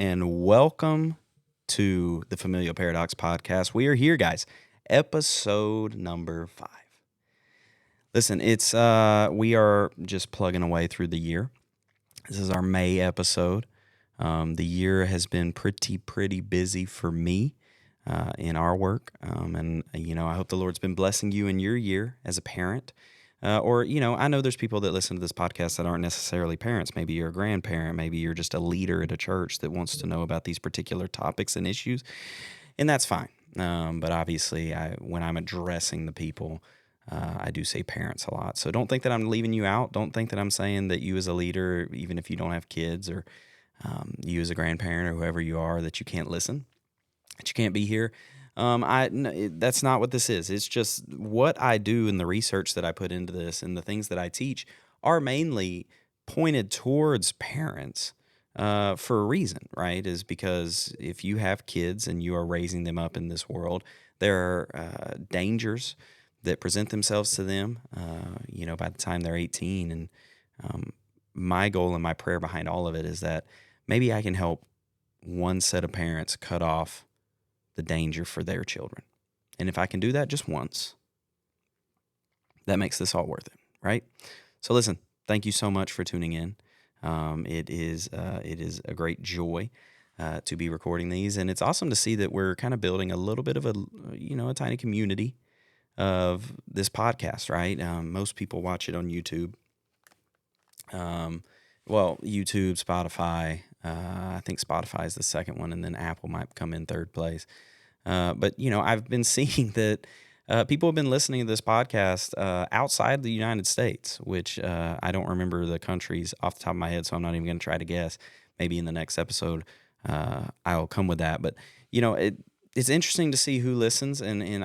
and welcome to the Familial Paradox podcast. We are here, guys. Episode number 5. Listen, it's we are just plugging away through the year. This is our May episode. The year has been pretty busy for me in our work, and I hope the Lord's been blessing you in your year as a parent. I know there's people that listen to this podcast that aren't necessarily parents. Maybe you're a grandparent. Maybe you're just a leader at a church that wants to know about these particular topics and issues, and that's fine. But obviously, when I'm addressing the people, I do say parents a lot. So don't think that I'm leaving you out. Don't think that I'm saying that you as a leader, even if you don't have kids, or you as a grandparent or whoever you are, that you can't listen, that you can't be here. That's not what this is. It's just what I do and the research that I put into this and the things that I teach are mainly pointed towards parents for a reason, right? Is because if you have kids and you are raising them up in this world, there are dangers that present themselves to them, by the time they're 18. And my goal and my prayer behind all of it is that maybe I can help one set of parents cut off the danger for their children. And if I can do that just once, that makes this all worth it, right? So listen, thank you so much for tuning in. It is a great joy to be recording these, and it's awesome to see that we're kind of building a little bit of a tiny community of this podcast, right? Most people watch it on YouTube. YouTube, Spotify. I think Spotify is the second one, and then Apple might come in third place. But I've been seeing that people have been listening to this podcast outside the United States, which I don't remember the countries off the top of my head, so I'm not even going to try to guess. Maybe in the next episode I'll come with that. But, it's interesting to see who listens, and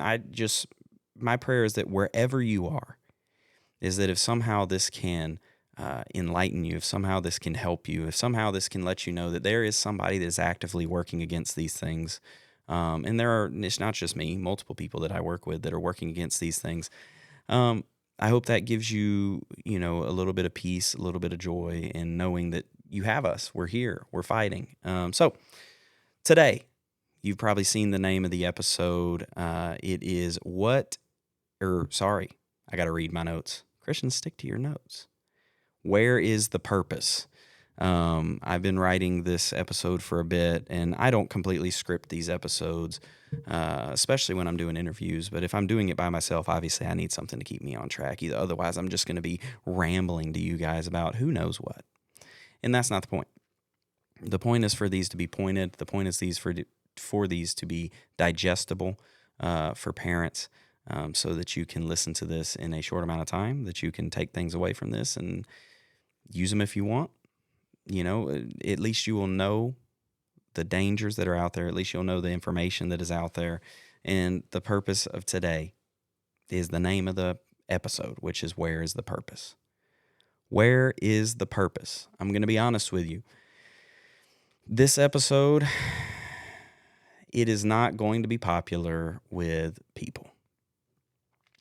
my prayer is that wherever you are, is that if somehow this can enlighten you, if somehow this can help you, if somehow this can let you know that there is somebody that is actively working against these things. And it's not just me, multiple people that I work with that are working against these things. I hope that gives you, a little bit of peace, a little bit of joy in knowing that you have us. We're here. We're fighting. So today, you've probably seen the name of the episode. It is I got to read my notes. Christians, stick to your notes. Where is the purpose? I've been writing this episode for a bit, and I don't completely script these episodes, especially when I'm doing interviews. But if I'm doing it by myself, obviously I need something to keep me on track. Otherwise, I'm just going to be rambling to you guys about who knows what. And that's not the point. The point is for these to be pointed. The point is for these to be digestible for parents, so that you can listen to this in a short amount of time, that you can take things away from this and use them if you want. At least you will know the dangers that are out there. At least you'll know the information that is out there. And the purpose of today is the name of the episode, which is Where is the Purpose? Where is the purpose? I'm going to be honest with you. This episode, it is not going to be popular with people.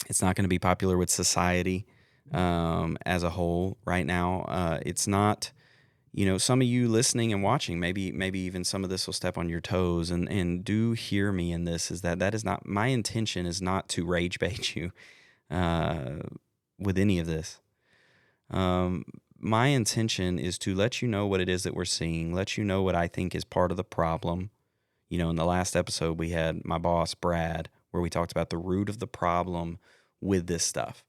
It's not going to be popular with society as a whole right now. It's not... some of you listening and watching, maybe even some of this will step on your toes, and do hear me in this, is that is not, my intention is not to rage bait you with any of this. My intention is to let you know what it is that we're seeing, let you know what I think is part of the problem. In the last episode, we had my boss, Brad, where we talked about the root of the problem with this stuff.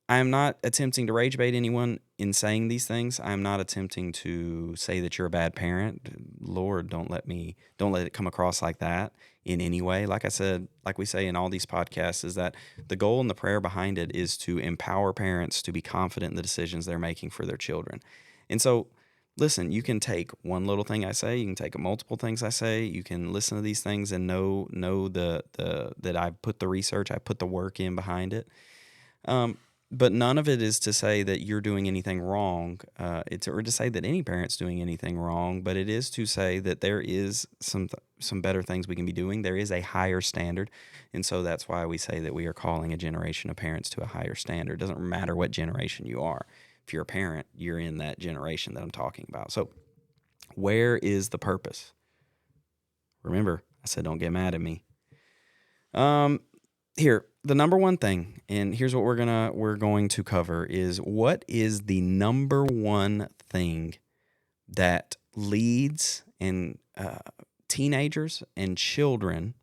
I am not attempting to rage bait anyone in saying these things. I am not attempting to say that you're a bad parent. Lord, don't let it come across like that in any way. Like I said, like we say in all these podcasts, is that the goal and the prayer behind it is to empower parents to be confident in the decisions they're making for their children. And so, listen, you can take one little thing I say, you can take multiple things I say, you can listen to these things and know that I put the research, I put the work in behind it. But none of it is to say that you're doing anything wrong, or to say that any parent's doing anything wrong, but it is to say that there is some better things we can be doing. There is a higher standard, and so that's why we say that we are calling a generation of parents to a higher standard. It doesn't matter what generation you are. If you're a parent, you're in that generation that I'm talking about. So Where is the purpose? Remember, I said don't get mad at me. Here, the number one thing, and here's what we're going to cover is what is the number one thing that leads in teenagers and children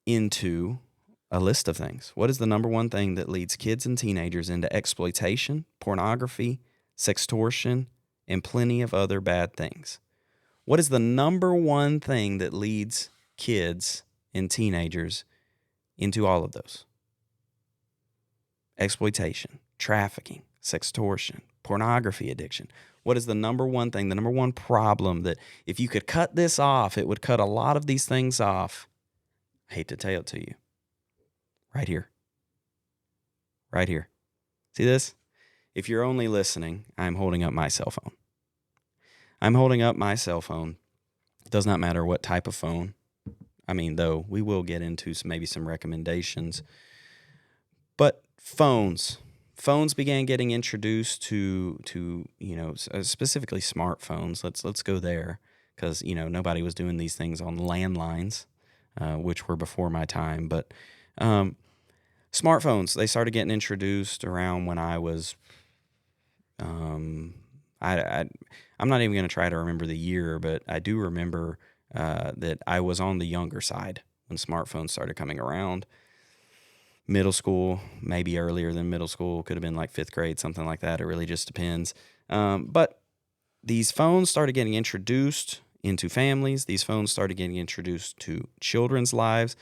into a list of things. What is the number one thing that leads kids and teenagers into exploitation, pornography, sextortion, and plenty of other bad things? What is the number one thing that leads kids and teenagers into all of those? Exploitation, trafficking, sextortion, pornography addiction. What is the number one thing, the number one problem that if you could cut this off, it would cut a lot of these things off? I hate to tell it to you. Right here. Right here. See this? If you're only listening, I'm holding up my cell phone. I'm holding up my cell phone. It does not matter what type of phone. I mean, though, we will get into maybe some recommendations. But phones began getting introduced to specifically smartphones. Let's go there because nobody was doing these things on landlines, which were before my time. But smartphones, they started getting introduced around when I was I'm not even going to try to remember the year, but I do remember that I was on the younger side when smartphones started coming around. Middle school, maybe earlier than middle school, could have been like 5th grade, something like that. It really just depends. But these phones started getting introduced into families. These phones started getting introduced to children's lives.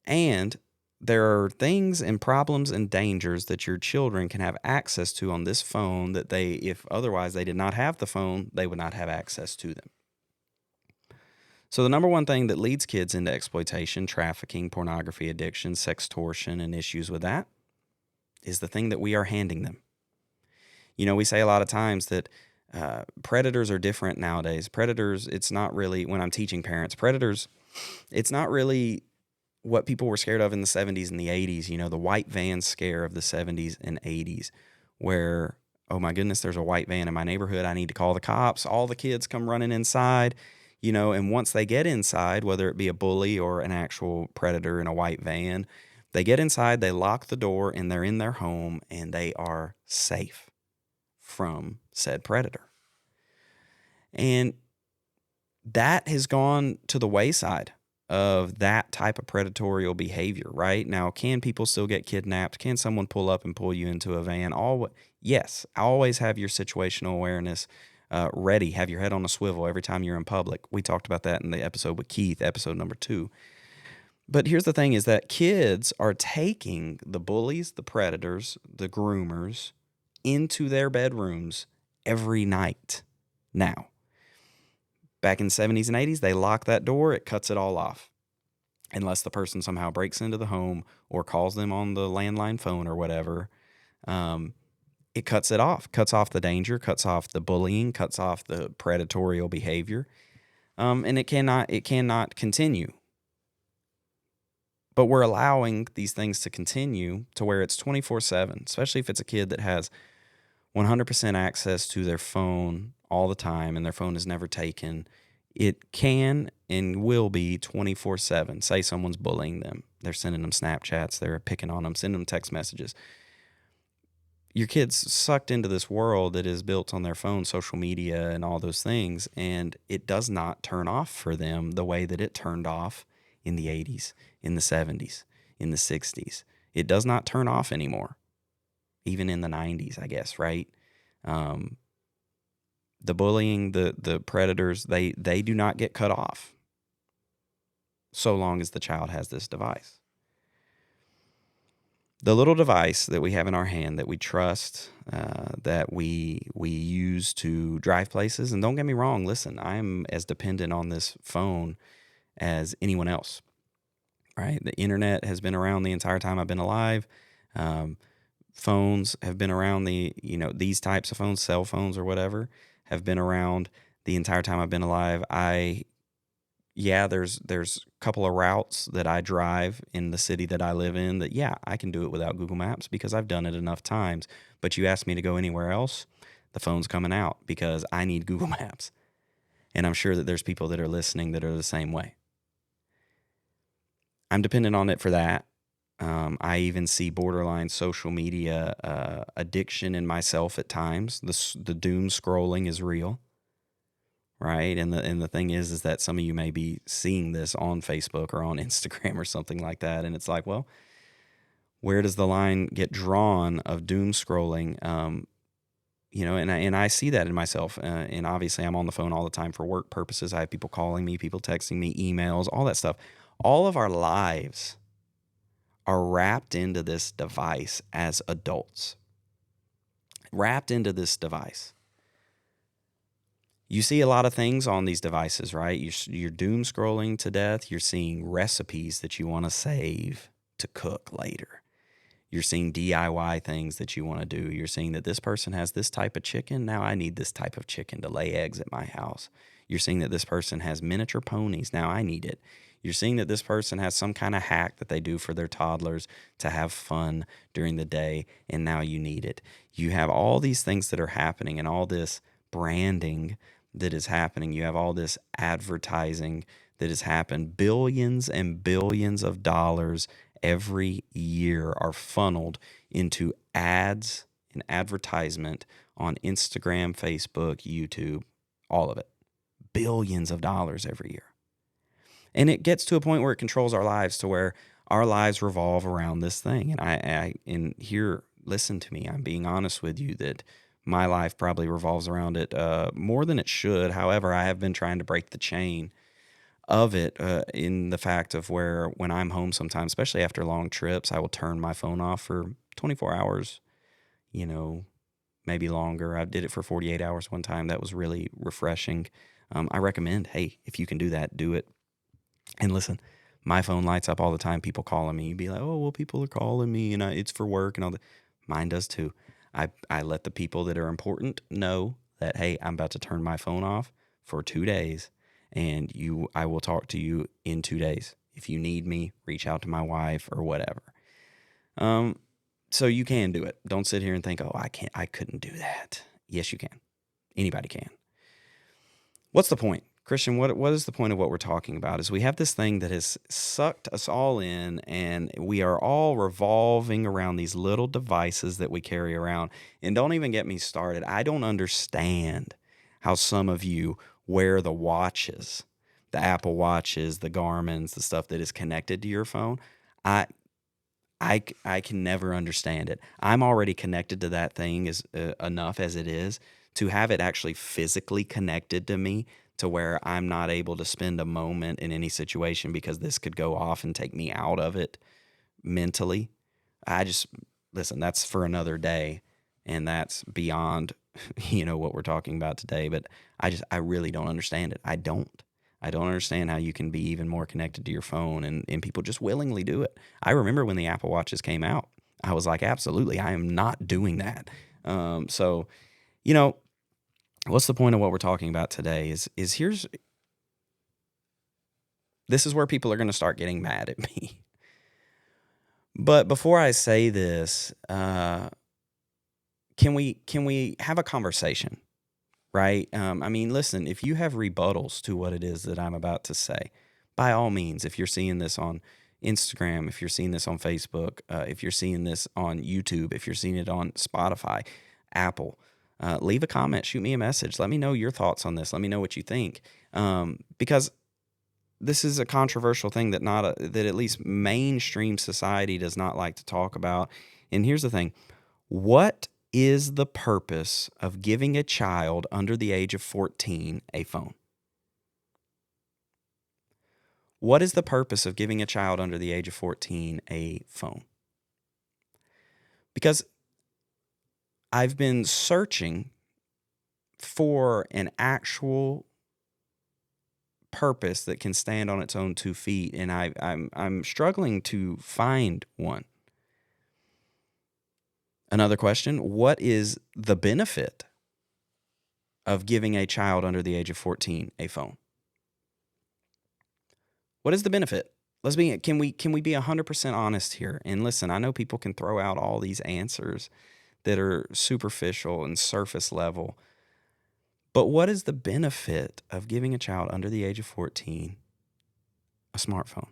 And there are things and problems and dangers that your children can have access to on this phone that if otherwise they did not have the phone, they would not have access to them. So the number one thing that leads kids into exploitation, trafficking, pornography addiction, sextortion, and issues with that is the thing that we are handing them. We say a lot of times that predators are different nowadays. Predators, it's not really, when I'm teaching parents, predators, it's not really what people were scared of in the 70s and the 80s, the white van scare of the 70s and 80s, where, oh my goodness, there's a white van in my neighborhood. I need to call the cops. All the kids come running inside. And once they get inside, whether it be a bully or an actual predator in a white van, they get inside, they lock the door, and they're in their home, and they are safe from said predator. And that has gone to the wayside of that type of predatorial behavior, right? Now, can people still get kidnapped? Can someone pull up and pull you into a van? Yes, always have your situational awareness ready. Have your head on a swivel every time you're in public. We talked about that in the episode with Keith, episode number 2. But here's the thing is that kids are taking the bullies, the predators, the groomers into their bedrooms every night now. Back in the 70s and 80s, they lock that door. It cuts it all off. Unless the person somehow breaks into the home or calls them on the landline phone or whatever, it cuts it off. Cuts off the danger, cuts off the bullying, cuts off the predatorial behavior, and it cannot continue. But we're allowing these things to continue to where it's 24/7, especially if it's a kid that has 100% access to their phone all the time and their phone is never taken. It can and will be 24/7. Say someone's bullying them. They're sending them Snapchats. They're picking on them, sending them text messages. Your kid's sucked into this world that is built on their phone, social media, and all those things, and it does not turn off for them the way that it turned off in the 80s, in the 70s, in the 60s. It does not turn off anymore, even in the 90s, I guess, right? The bullying, the predators, they do not get cut off so long as the child has this device. The little device that we have in our hand that we trust, that we use to drive places, and don't get me wrong, listen, I'm as dependent on this phone as anyone else, right? The internet has been around the entire time I've been alive. Phones have been around these types of phones, cell phones or whatever, have been around the entire time I've been alive. There's a couple of routes that I drive in the city that I live in that, I can do it without Google Maps because I've done it enough times. But you ask me to go anywhere else, the phone's coming out because I need Google Maps. And I'm sure that there's people that are listening that are the same way. I'm dependent on it for that. I even see borderline social media addiction in myself at times. The doom scrolling is real, right? And the thing is that some of you may be seeing this on Facebook or on Instagram or something like that, and it's like, well, where does the line get drawn of doom scrolling? And I see that in myself. And obviously, I'm on the phone all the time for work purposes. I have people calling me, people texting me, emails, all that stuff. All of our lives are wrapped into this device as adults. Wrapped into this device. You see a lot of things on these devices, right? You're doom scrolling to death. You're seeing recipes that you want to save to cook later. You're seeing DIY things that you want to do. You're seeing that this person has this type of chicken. Now I need this type of chicken to lay eggs at my house. You're seeing that this person has miniature ponies. Now I need it. You're seeing that this person has some kind of hack that they do for their toddlers to have fun during the day, and now you need it. You have all these things that are happening and all this branding that is happening. You have all this advertising that has happened. Billions and billions of dollars every year are funneled into ads and advertisement on Instagram, Facebook, YouTube, all of it. Billions of dollars every year. And it gets to a point where it controls our lives to where our lives revolve around this thing. And here, listen to me. I'm being honest with you that my life probably revolves around it more than it should. However, I have been trying to break the chain of it in the fact of where when I'm home sometimes, especially after long trips, I will turn my phone off for 24 hours, maybe longer. I did it for 48 hours one time. That was really refreshing. I recommend, hey, if you can do that, do it. And listen, my phone lights up all the time. People calling me. You'd be like, oh, well, people are calling me and it's for work and all that. Mine does too. I let the people that are important know that, hey, I'm about to turn my phone off for 2 days and I will talk to you in 2 days. If you need me, reach out to my wife or whatever. So you can do it. Don't sit here and think, oh, I couldn't do that. Yes, you can. Anybody can. What's the point? Christian, what is the point of what we're talking about? Is we have this thing that has sucked us all in, and we are all revolving around these little devices that we carry around. And don't even get me started. I don't understand how some of you wear the watches, the Apple Watches, the Garmins, the stuff that is connected to your phone. I can never understand it. I'm already connected to that thing enough as it is to have it actually physically connected to me to where I'm not able to spend a moment in any situation because this could go off and take me out of it mentally. Listen, that's for another day, and that's beyond, what we're talking about today. But I really don't understand it. I don't understand how you can be even more connected to your phone and people just willingly do it. I remember when the Apple Watches came out, I was like, absolutely, I am not doing that. So, what's the point of what we're talking about today is this is where people are going to start getting mad at me. But before I say this, can we have a conversation? Right? Listen, if you have rebuttals to what it is that I'm about to say, by all means, if you're seeing this on Instagram, if you're seeing this on Facebook, if you're seeing this on YouTube, if you're seeing it on Spotify, Apple, leave a comment, shoot me a message. Let me know your thoughts on this. Let me know what you think. Because this is a controversial thing that that at least mainstream society does not like to talk about. And here's the thing. What is the purpose of giving a child under the age of 14 a phone? What is the purpose of giving a child under the age of 14 a phone? Because I've been searching for an actual purpose that can stand on its own 2 feet, and I'm struggling to find one. Another question, what is the benefit of giving a child under the age of 14 a phone? What is the benefit? Can we be 100% honest here? And listen, I know people can throw out all these answers that are superficial and surface level, But what is the benefit of giving a child under the age of 14 a smartphone?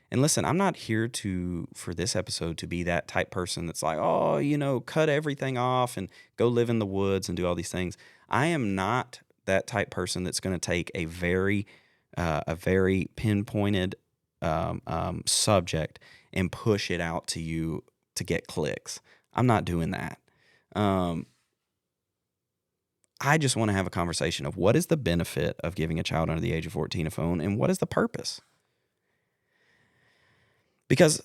And listen, I'm not here for this episode to be that type person that's like, oh, cut everything off and go live in the woods and do all these things. I am not that type person that's going to take a very pinpointed subject and push it out to you to get clicks. I'm not doing that. I just want to have a conversation of what is the benefit of giving a child under the age of 14 a phone and what is the purpose? Because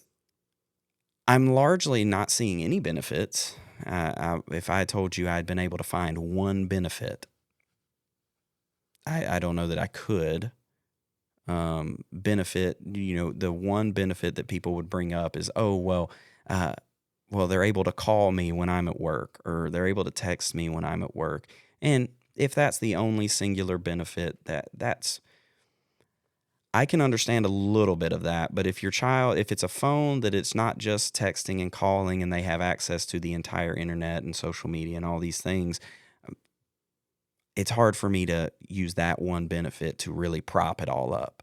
I'm largely not seeing any benefits. If I told you I'd been able to find one benefit, I don't know that I could. Benefit, the one benefit that people would bring up is, oh, well, they're able to call me when I'm at work, or they're able to text me when I'm at work. And if that's the only singular benefit, that's I can understand a little bit of that. But if it's a phone that it's not just texting and calling and they have access to the entire internet and social media and all these things, it's hard for me to use that one benefit to really prop it all up.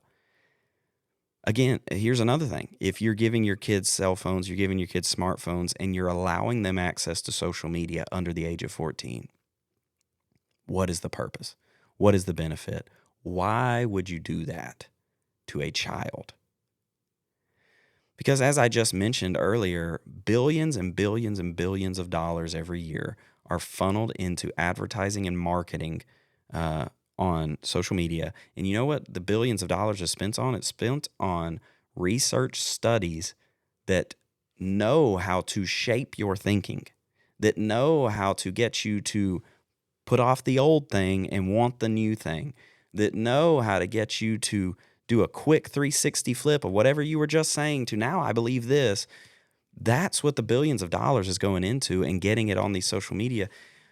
Again, here's another thing. If you're giving your kids cell phones, you're giving your kids smartphones, and you're allowing them access to social media under the age of 14, what is the purpose? What is the benefit? Why would you do that to a child? Because as I just mentioned earlier, billions and billions and billions of dollars every year are funneled into advertising and marketing on social media. And you know what the billions of dollars is spent on? It's spent on research studies that know how to shape your thinking, that know how to get you to put off the old thing and want the new thing, that know how to get you to do a quick 360 flip of whatever you were just saying to now I believe this. That's what the billions of dollars is going into and getting it on these social media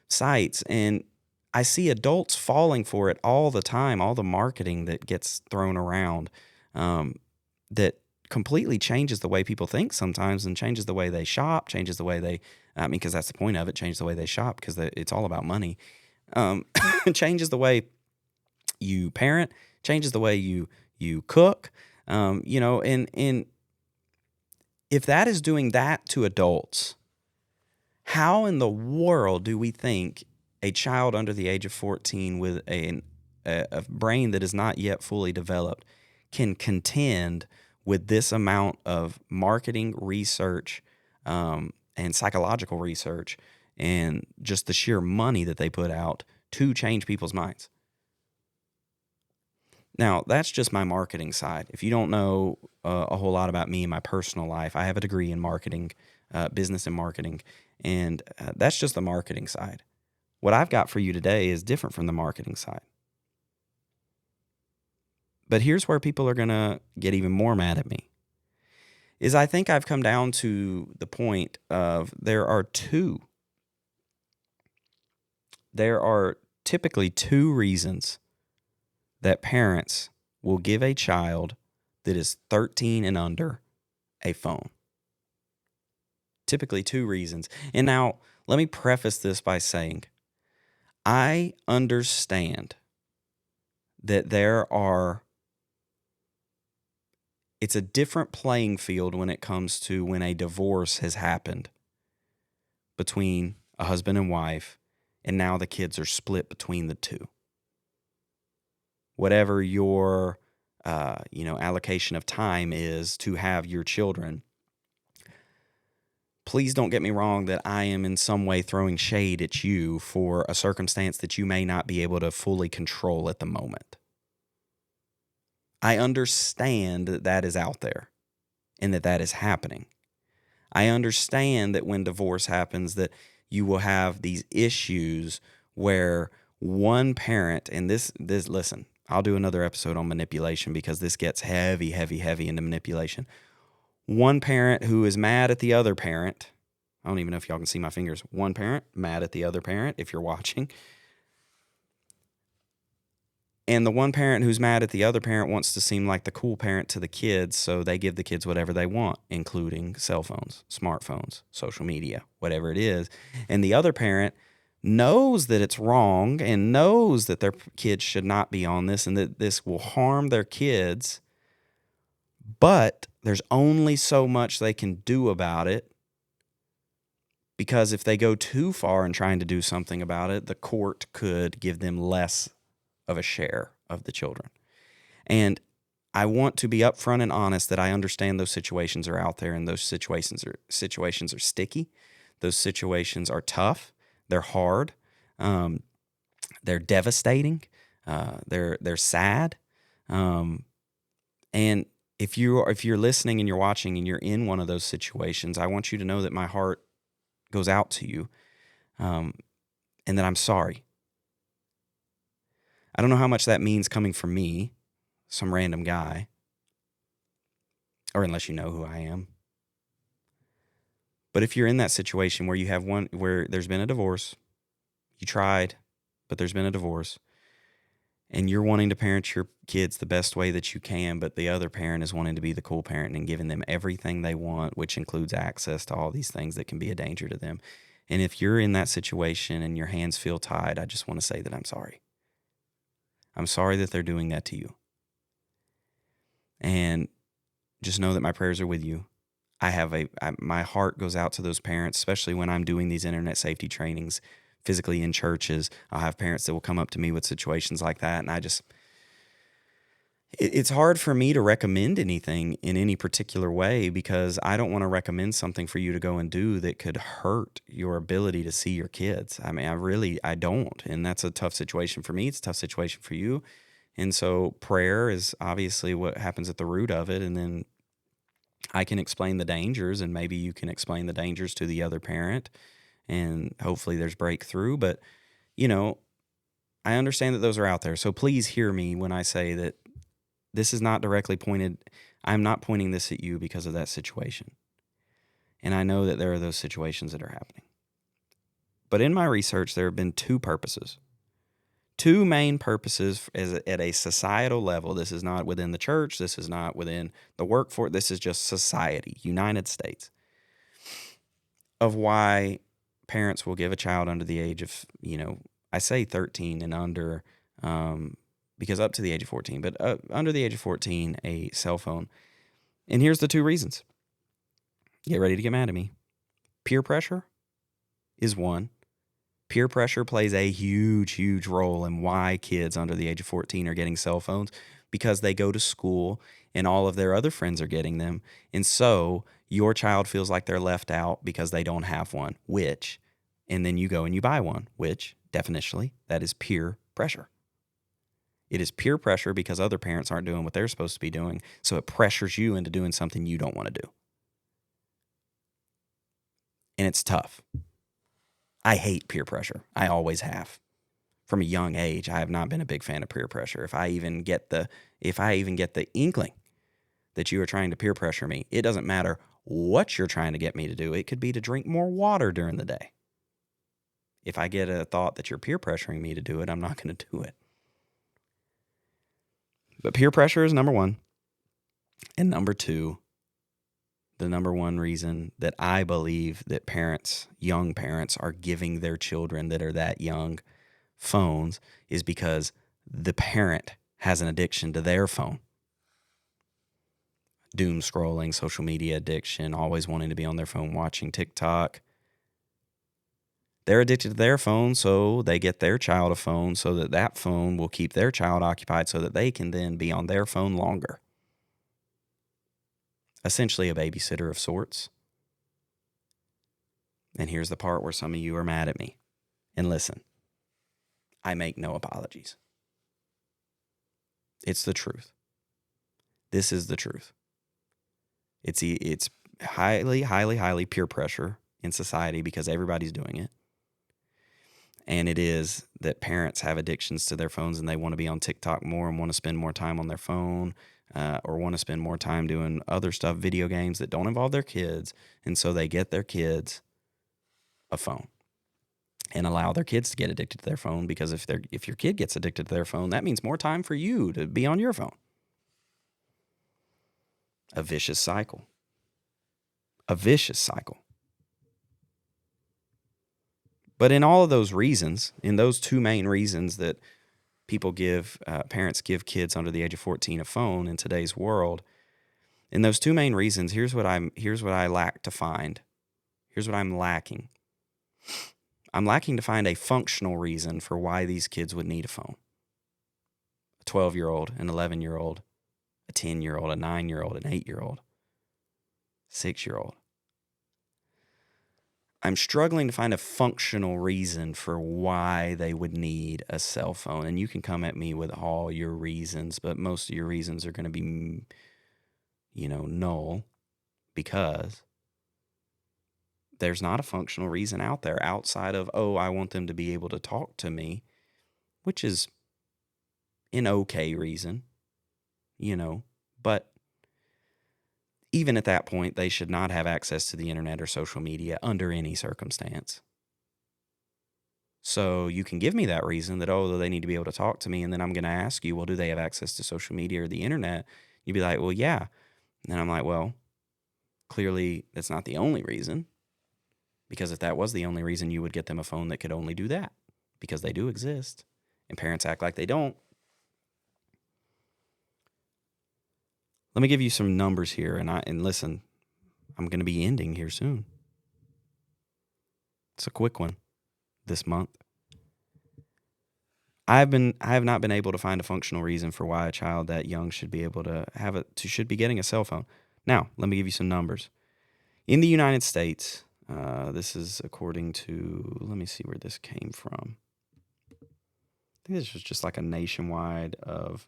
sites. And I see adults falling for it all the time, all the marketing that gets thrown around that completely changes the way people think sometimes and changes the way they shop, changes the way because that's the point of it, change the way they shop because it's all about money. Changes the way you parent, changes the way you cook, and if that is doing that to adults, how in the world do we think a child under the age of 14 with a brain that is not yet fully developed can contend with this amount of marketing research and psychological research and just the sheer money that they put out to change people's minds? Now, that's just my marketing side. If you don't know a whole lot about me and my personal life, I have a degree in marketing, business and marketing, and that's just the marketing side. What I've got for you today is different from the marketing side. But here's where people are going to get even more mad at me, is I think I've come down to the point of there are typically two reasons that parents will give a child that is 13 and under a phone. Typically two reasons. And now, let me preface this by saying, I understand that it's a different playing field when it comes to when a divorce has happened between a husband and wife, and now the kids are split between the two. Whatever your allocation of time is to have your children, please don't get me wrong that I am in some way throwing shade at you for a circumstance that you may not be able to fully control at the moment. I understand that that is out there and that is happening. I understand that when divorce happens that you will have these issues where one parent, and this listen, I'll do another episode on manipulation because this gets heavy into manipulation. One parent who is mad at the other parent. I don't even know if y'all can see my fingers. One parent mad at the other parent, if you're watching. And the one parent who's mad at the other parent wants to seem like the cool parent to the kids, so they give the kids whatever they want, including cell phones, smartphones, social media, whatever it is. And the other parent knows that it's wrong and knows that their kids should not be on this and that this will harm their kids, but there's only so much they can do about it, because if they go too far in trying to do something about it, the court could give them less of a share of the children. And I want to be upfront and honest that I understand those situations are out there, and those situations are sticky. Those situations are tough. They're hard. They're devastating. They're sad. And if you're listening and you're watching and you're in one of those situations, I want you to know that my heart goes out to you, and that I'm sorry. I don't know how much that means coming from me, some random guy, or unless you know who I am. But if you're in that situation where you have where there's been a divorce, you tried, but there's been a divorce, and you're wanting to parent your kids the best way that you can, but the other parent is wanting to be the cool parent and giving them everything they want, which includes access to all these things that can be a danger to them. And if you're in that situation and your hands feel tied, I just want to say that I'm sorry. I'm sorry that they're doing that to you. And just know that my prayers are with you. My heart goes out to those parents, especially when I'm doing these internet safety trainings physically in churches. I'll have parents that will come up to me with situations like that. And it's hard for me to recommend anything in any particular way, because I don't want to recommend something for you to go and do that could hurt your ability to see your kids. I mean, I don't. And that's a tough situation for me. It's a tough situation for you. And so prayer is obviously what happens at the root of it. And then I can explain the dangers, and maybe you can explain the dangers to the other parent, and hopefully there's breakthrough. But, I understand that those are out there. So please hear me when I say that this is not directly pointed. I'm not pointing this at you because of that situation. And I know that there are those situations that are happening. But in my research, there have been two main purposes at a societal level. This is not within the church. This is not within the workforce. This is just society, United States, of why parents will give a child under the age of, I say 13 and under, because up to the age of 14, but under the age of 14, a cell phone. And here's the two reasons. Get ready to get mad at me. Peer pressure is one. Peer pressure plays a huge, huge role in why kids under the age of 14 are getting cell phones, because they go to school and all of their other friends are getting them. And so your child feels like they're left out because they don't have one, and then you go and you buy one, which definitionally, that is peer pressure. It is peer pressure because other parents aren't doing what they're supposed to be doing. So it pressures you into doing something you don't want to do. And it's tough. I hate peer pressure. I always have. From a young age, I have not been a big fan of peer pressure. If I even get the inkling that you are trying to peer pressure me, it doesn't matter what you're trying to get me to do. It could be to drink more water during the day. If I get a thought that you're peer pressuring me to do it, I'm not going to do it. But peer pressure is number one. And number two, the number one reason that I believe that young parents are giving their children that are that young phones is because the parent has an addiction to their phone. Doom scrolling, social media addiction, always wanting to be on their phone watching TikTok. They're addicted to their phone, so they get their child a phone so that phone will keep their child occupied so that they can then be on their phone longer. Essentially a babysitter of sorts. And here's the part where some of you are mad at me. And listen, I make no apologies. It's the truth. This is the truth. It's highly, highly, highly peer pressure in society because everybody's doing it. And it is that parents have addictions to their phones and they want to be on TikTok more and want to spend more time on their phone, or want to spend more time doing other stuff, video games that don't involve their kids. And so they get their kids a phone and allow their kids to get addicted to their phone, because if your kid gets addicted to their phone, that means more time for you to be on your phone. A vicious cycle. A vicious cycle. But in all of those reasons, in those two main reasons that parents give kids under the age of 14 a phone in today's world, in those two main reasons, here's what I lack to find. Here's what I'm lacking. I'm lacking to find a functional reason for why these kids would need a phone. A 12-year-old, an 11-year-old, a 10-year-old, a 9-year-old, an 8-year-old, 6-year-old. I'm struggling to find a functional reason for why they would need a cell phone. And you can come at me with all your reasons, but most of your reasons are going to be, null, because there's not a functional reason out there outside of, I want them to be able to talk to me, which is an okay reason, but even at that point, they should not have access to the internet or social media under any circumstance. So you can give me that reason that, they need to be able to talk to me. And then I'm going to ask you, well, do they have access to social media or the internet? You'd be like, well, yeah. And then I'm like, well, clearly that's not the only reason. Because if that was the only reason, you would get them a phone that could only do that. Because they do exist. And parents act like they don't. Let me give you some numbers here. And listen, I'm going to be ending here soon. It's a quick one this month. I have not been able to find a functional reason for why a child that young should be able to should be getting a cell phone. Now, let me give you some numbers. In the United States, this is according to, let me see where this came from. I think this was just like a nationwide of,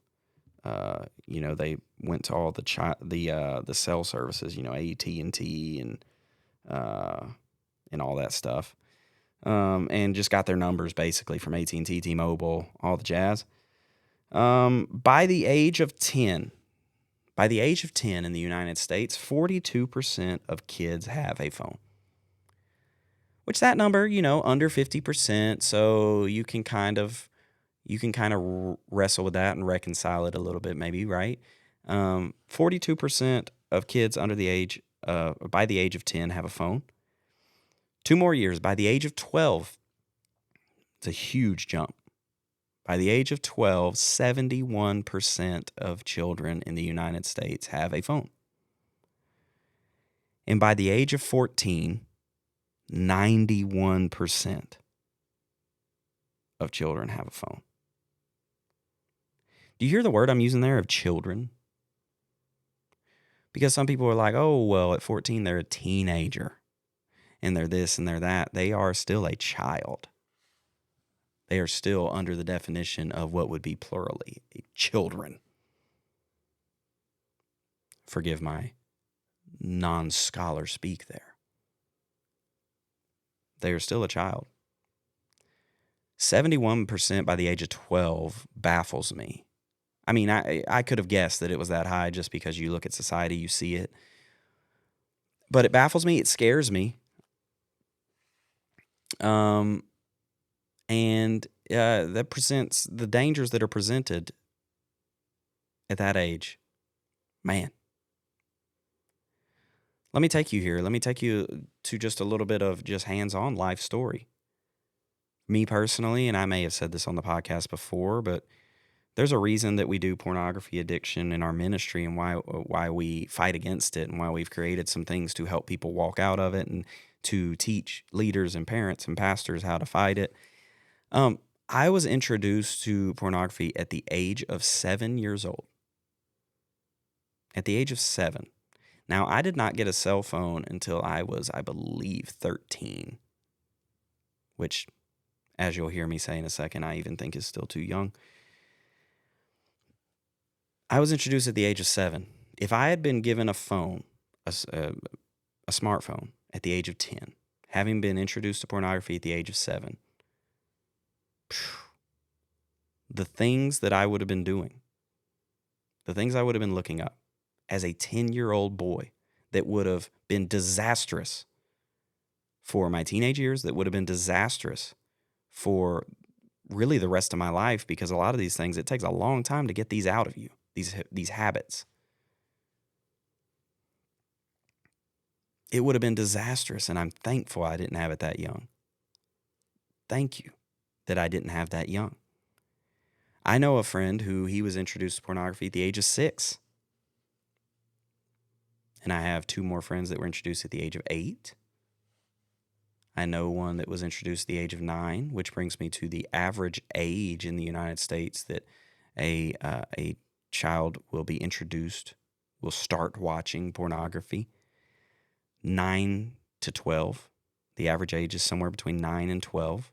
they went to all the cell services, AT&T and all that stuff. And just got their numbers basically from AT&T, T-Mobile, all the jazz. By the age of 10 in the United States, 42% of kids have a phone. Which that number, under 50%, so you can kind of wrestle with that and reconcile it a little bit maybe, right? 42% of kids by the age of 10 have a phone. 2 more years, by the age of 12, it's a huge jump. By the age of 12, 71% of children in the United States have a phone. And by the age of 14, 91% of children have a phone. Do you hear the word I'm using there of children? Because some people are like, at 14, they're a teenager. And they're this and they're that. They are still a child. They are still under the definition of what would be plurally children. Forgive my non-scholar speak there. They are still a child. 71% by the age of 12 baffles me. I mean, I could have guessed that it was that high just because you look at society, you see it. But it baffles me. It scares me. And that presents the dangers that are presented at that age. Man. Let me take you here. Let me take you to just a little bit of just hands-on life story. Me personally, and I may have said this on the podcast before, but there's a reason that we do pornography addiction in our ministry and why we fight against it and why we've created some things to help people walk out of it and to teach leaders and parents and pastors how to fight it. I was introduced to pornography at the age of 7 years old. At the age of 7. Now, I did not get a cell phone until I was, I believe, 13, which, as you'll hear me say in a second, I even think is still too young. I was introduced at the age of 7. If I had been given a phone, a smartphone at the age of 10, having been introduced to pornography at the age of 7, the things that I would have been doing, the things I would have been looking up as a 10-year-old boy that would have been disastrous for my teenage years, that would have been disastrous for really the rest of my life, because a lot of these things, it takes a long time to get these out of you, these habits. It would have been disastrous, and I'm thankful I didn't have it that young. Thank you that I didn't have that young. I know a friend who he was introduced to pornography at the age of 6. And I have 2 more friends that were introduced at the age of 8. I know one that was introduced at the age of 9, which brings me to the average age in the United States that a child will be introduced, will start watching pornography. 9 to 12. The average age is somewhere between 9 and 12.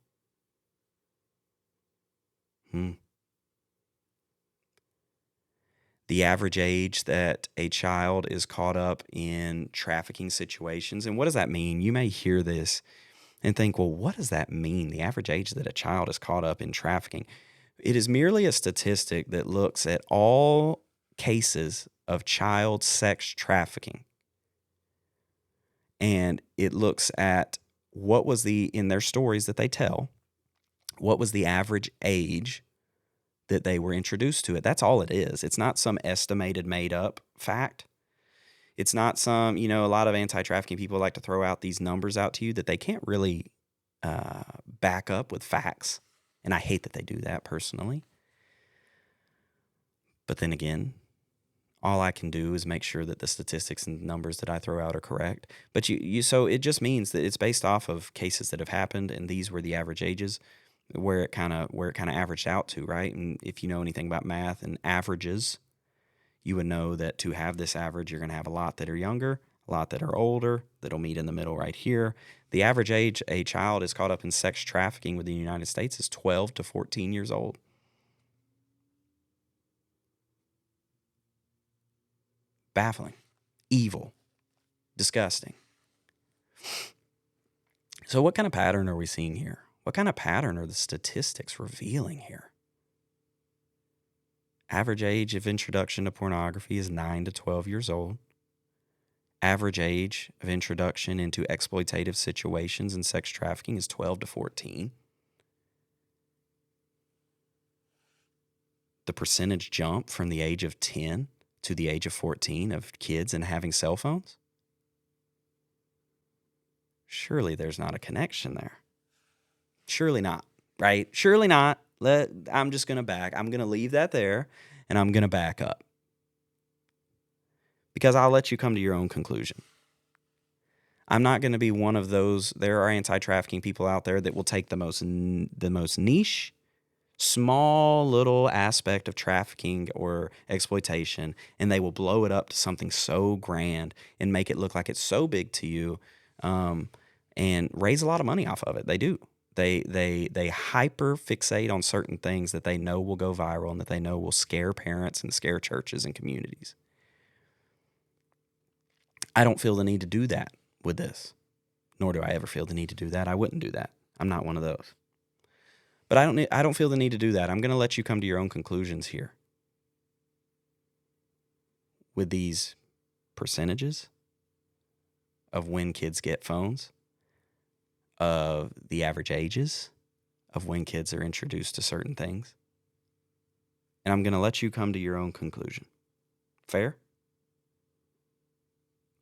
The average age that a child is caught up in trafficking situations. And what does that mean? You may hear this and think, well, what does that mean? The average age that a child is caught up in trafficking. It is merely a statistic that looks at all cases of child sex trafficking. And it looks at what was in their stories that they tell, what was the average age that they were introduced to it. That's all it is. It's not some estimated made up fact. It's not some, a lot of anti-trafficking people like to throw out these numbers out to you that they can't really back up with facts. And I hate that they do that personally. But then again, all I can do is make sure that the statistics and numbers that I throw out are correct. But so it just means that it's based off of cases that have happened, and these were the average ages where it kind of averaged out to, right? And if you know anything about math and averages, you would know that to have this average, you're going to have a lot that are younger, a lot that are older, that'll meet in the middle right here. The average age a child is caught up in sex trafficking within the United States is 12 to 14 years old. Baffling, evil, disgusting. So what kind of pattern are we seeing here? What kind of pattern are the statistics revealing here? Average age of introduction to pornography is 9 to 12 years old. Average age of introduction into exploitative situations and sex trafficking is 12 to 14. The percentage jump from the age of 10 to the age of 14 of kids and having cell phones? Surely there's not a connection there. Surely not, right? Surely not. I'm just going to leave that there, and I'm going to back up. Because I'll let you come to your own conclusion. I'm not going to be one of those. There are anti-trafficking people out there that will take the most niche, small little aspect of trafficking or exploitation, and they will blow it up to something so grand and make it look like it's so big to you, and raise a lot of money off of it. They do. They hyper fixate on certain things that they know will go viral and that they know will scare parents and scare churches and communities. I don't feel the need to do that with this, nor do I ever feel the need to do that. I wouldn't do that. I'm not one of those. But I don't feel the need to do that. I'm going to let you come to your own conclusions here. With these percentages of when kids get phones, of the average ages of when kids are introduced to certain things. And I'm going to let you come to your own conclusion. Fair?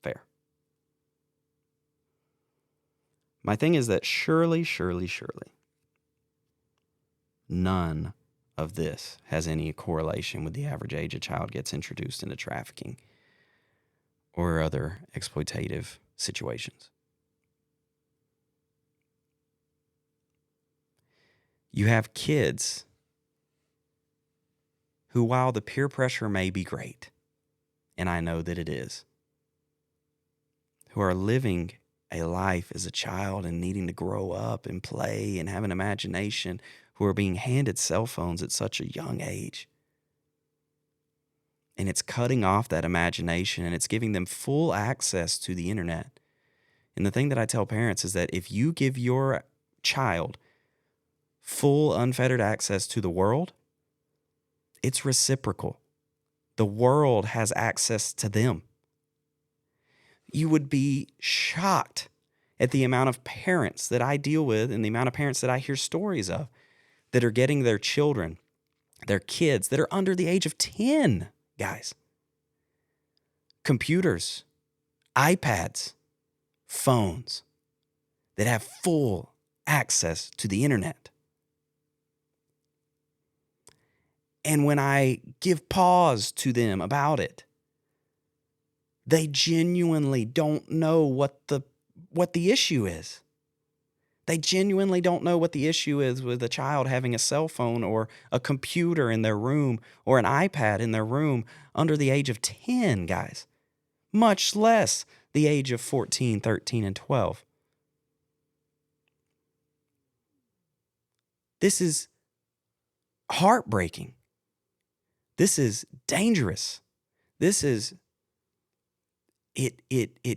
Fair. My thing is that surely, none of this has any correlation with the average age a child gets introduced into trafficking or other exploitative situations. You have kids who, while the peer pressure may be great, and I know that it is, who are living a life as a child and needing to grow up and play and have an imagination, who are being handed cell phones at such a young age. And it's cutting off that imagination, and it's giving them full access to the internet. And the thing that I tell parents is that if you give your child full unfettered access to the world, it's reciprocal. The world has access to them. You would be shocked at the amount of parents that I deal with and the amount of parents that I hear stories of that are getting their children, their kids that are under the age of 10, guys. Computers, iPads, phones that have full access to the internet. And when I give pause to them about it, they genuinely don't know what the issue is. They genuinely don't know what the issue is with a child having a cell phone or a computer in their room or an iPad in their room under the age of 10, guys. Much less the age of 14, 13, and 12. This is heartbreaking. This is dangerous. It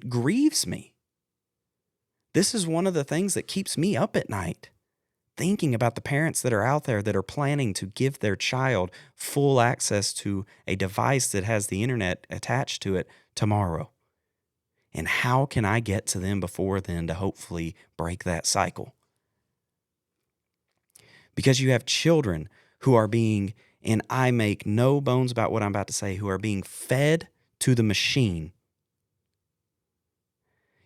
grieves me. This is one of the things that keeps me up at night, thinking about the parents that are out there that are planning to give their child full access to a device that has the internet attached to it tomorrow. And how can I get to them before then to hopefully break that cycle? Because you have children who are being, and I make no bones about what I'm about to say, who are being fed to the machine.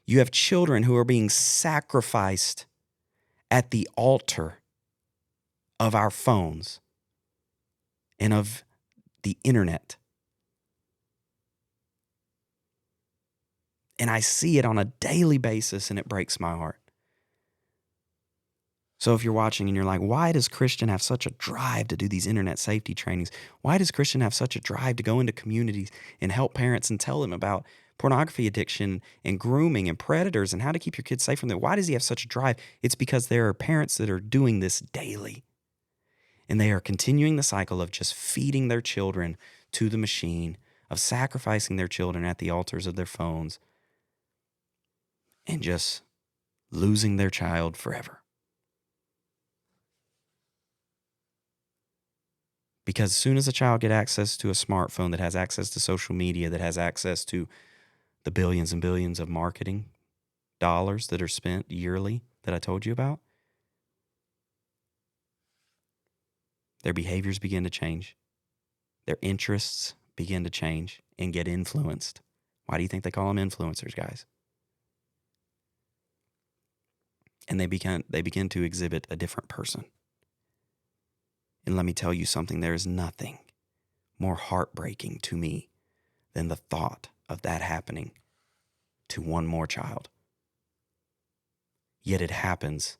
You have children who are being sacrificed at the altar of our phones and of the internet. And I see it on a daily basis, and it breaks my heart. So if you're watching and you're like, why does Christian have such a drive to do these internet safety trainings? Why does Christian have such a drive to go into communities and help parents and tell them about pornography addiction and grooming and predators and how to keep your kids safe from them? Why does he have such a drive? It's because there are parents that are doing this daily. And they are continuing the cycle of just feeding their children to the machine, of sacrificing their children at the altars of their phones, and just losing their child forever. Because as soon as a child gets access to a smartphone that has access to social media, that has access to the billions and billions of marketing dollars that are spent yearly that I told you about, their behaviors begin to change. Their interests begin to change and get influenced. Why do you think they call them influencers, guys? And they begin to exhibit a different person. And let me tell you something, there is nothing more heartbreaking to me than the thought of that happening to one more child. Yet it happens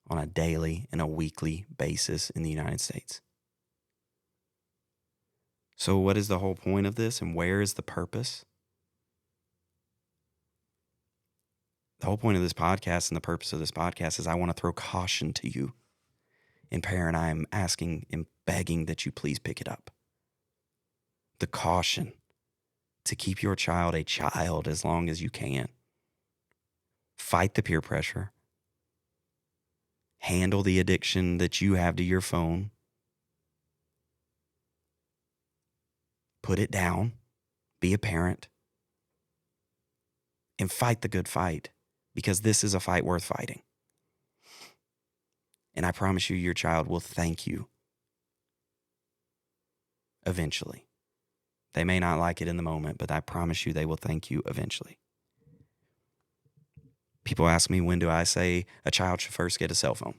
on a daily and a weekly basis in the United States. So what is the whole point of this, and where is the purpose? The whole point of this podcast and the purpose of this podcast is I want to throw caution to you. And parent, I am asking and begging that you please pick it up. The caution to keep your child a child as long as you can. Fight the peer pressure. Handle the addiction that you have to your phone. Put it down. Be a parent. And fight the good fight, because this is a fight worth fighting. And I promise you, your child will thank you eventually. They may not like it in the moment, but I promise you they will thank you eventually. People ask me, when do I say a child should first get a cell phone?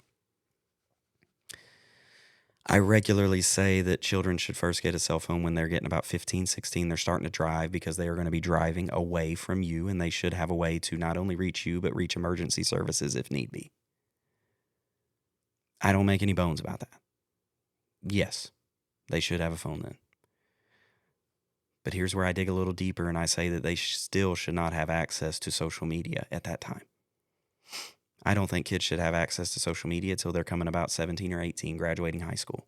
I regularly say that children should first get a cell phone when they're getting about 15, 16. They're starting to drive, because they are going to be driving away from you, and they should have a way to not only reach you, but reach emergency services if need be. I don't make any bones about that. Yes, they should have a phone then. But here's where I dig a little deeper, and I say that they still should not have access to social media at that time. I don't think kids should have access to social media until they're coming about 17 or 18, graduating high school.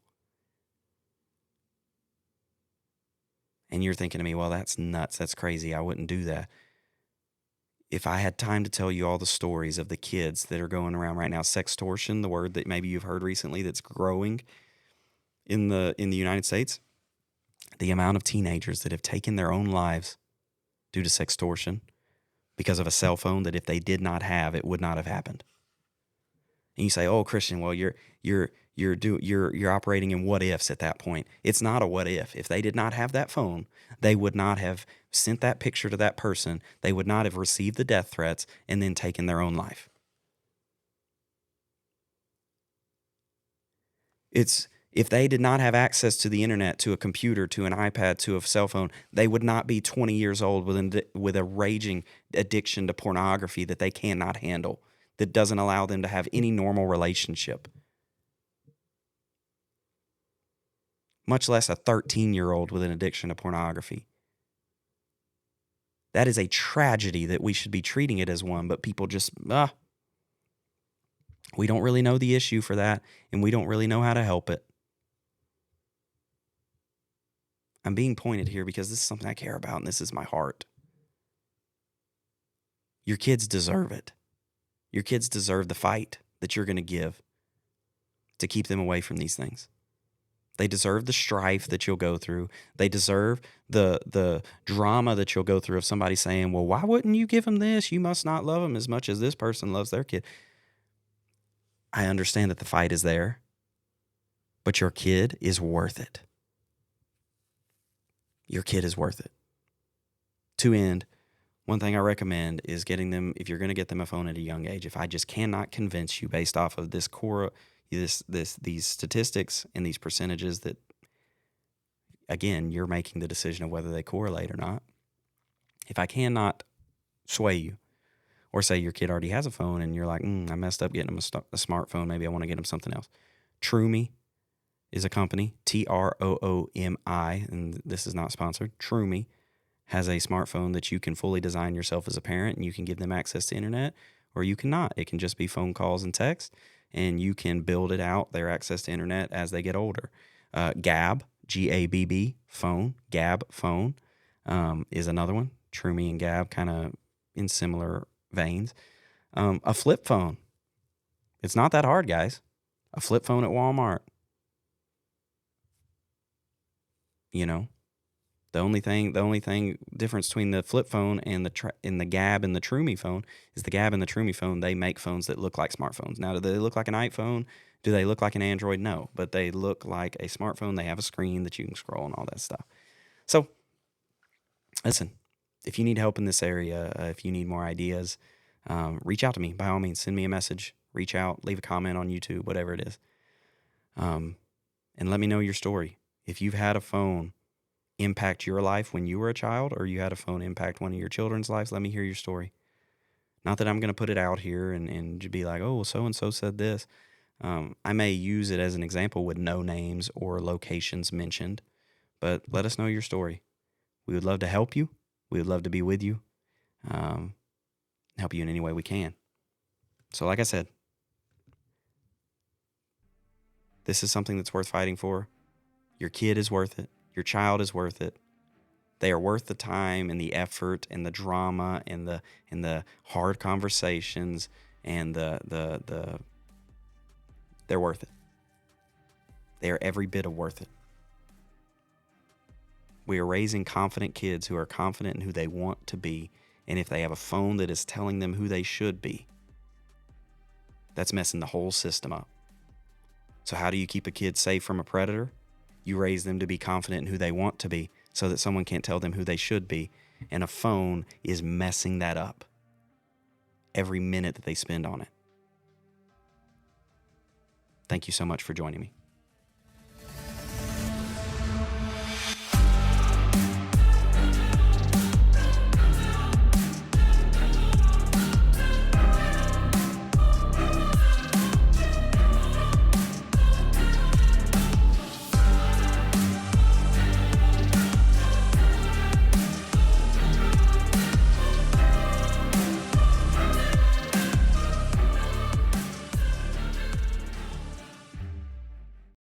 And you're thinking to me, well, that's nuts. That's crazy. I wouldn't do that. If I had time to tell you all the stories of the kids that are going around right now, sextortion, the word that maybe you've heard recently that's growing in the United States, the amount of teenagers that have taken their own lives due to sextortion because of a cell phone that if they did not have, it would not have happened. And you say, "Oh, Christian, well, you're operating in what ifs at that point." It's not a what if. If they did not have that phone, they would not have sent that picture to that person. They would not have received the death threats and then taken their own life. If they did not have access to the internet, to a computer, to an iPad, to a cell phone, they would not be 20 years old with a raging addiction to pornography that they cannot handle, that doesn't allow them to have any normal relationship, much less a 13-year-old with an addiction to pornography. That is a tragedy that we should be treating it as one, but people just, we don't really know the issue for that, and we don't really know how to help it. I'm being pointed here because this is something I care about, and this is my heart. Your kids deserve it. Your kids deserve the fight that you're going to give to keep them away from these things. They deserve the strife that you'll go through. They deserve the drama that you'll go through of somebody saying, well, why wouldn't you give them this? You must not love them as much as this person loves their kid. I understand that the fight is there, but your kid is worth it. Your kid is worth it. To end, one thing I recommend is getting them, if you're going to get them a phone at a young age, if I just cannot convince you based off of these statistics and these percentages that, again, you're making the decision of whether they correlate or not. If I cannot sway you, or say your kid already has a phone and you're like, I messed up getting them a smartphone, maybe I want to get them something else. TrueMe is a company, TROOMI, and this is not sponsored. TrueMe has a smartphone that you can fully design yourself as a parent, and you can give them access to internet, or you cannot. It can just be phone calls and text, and you can build it out, their access to internet, as they get older. Gab, Gabb, phone, Gab phone is another one. TrueMe and Gab kind of in similar veins. A flip phone. It's not that hard, guys. A flip phone at Walmart. You know, the only thing difference between the flip phone and the Gab and the TrueMe phone is the Gab and the TrueMe phone, they make phones that look like smartphones. Now, do they look like an iPhone? Do they look like an Android? No, but they look like a smartphone. They have a screen that you can scroll and all that stuff. So, listen, if you need help in this area, if you need more ideas, reach out to me. By all means, send me a message, reach out, leave a comment on YouTube, whatever it is. And let me know your story. If you've had a phone impact your life when you were a child, or you had a phone impact one of your children's lives, let me hear your story. Not that I'm going to put it out here and be like, oh, well, so-and-so said this. I may use it as an example with no names or locations mentioned, but let us know your story. We would love to help you. We would love to be with you, help you in any way we can. So like I said, this is something that's worth fighting for. Your kid is worth it. Your child is worth it. They are worth the time and the effort and the drama and the hard conversations and they're worth it. They are every bit of worth it. We are raising confident kids who are confident in who they want to be, and if they have a phone that is telling them who they should be, that's messing the whole system up. So how do you keep a kid safe from a predator? You raise them to be confident in who they want to be so that someone can't tell them who they should be. And a phone is messing that up every minute that they spend on it. Thank you so much for joining me.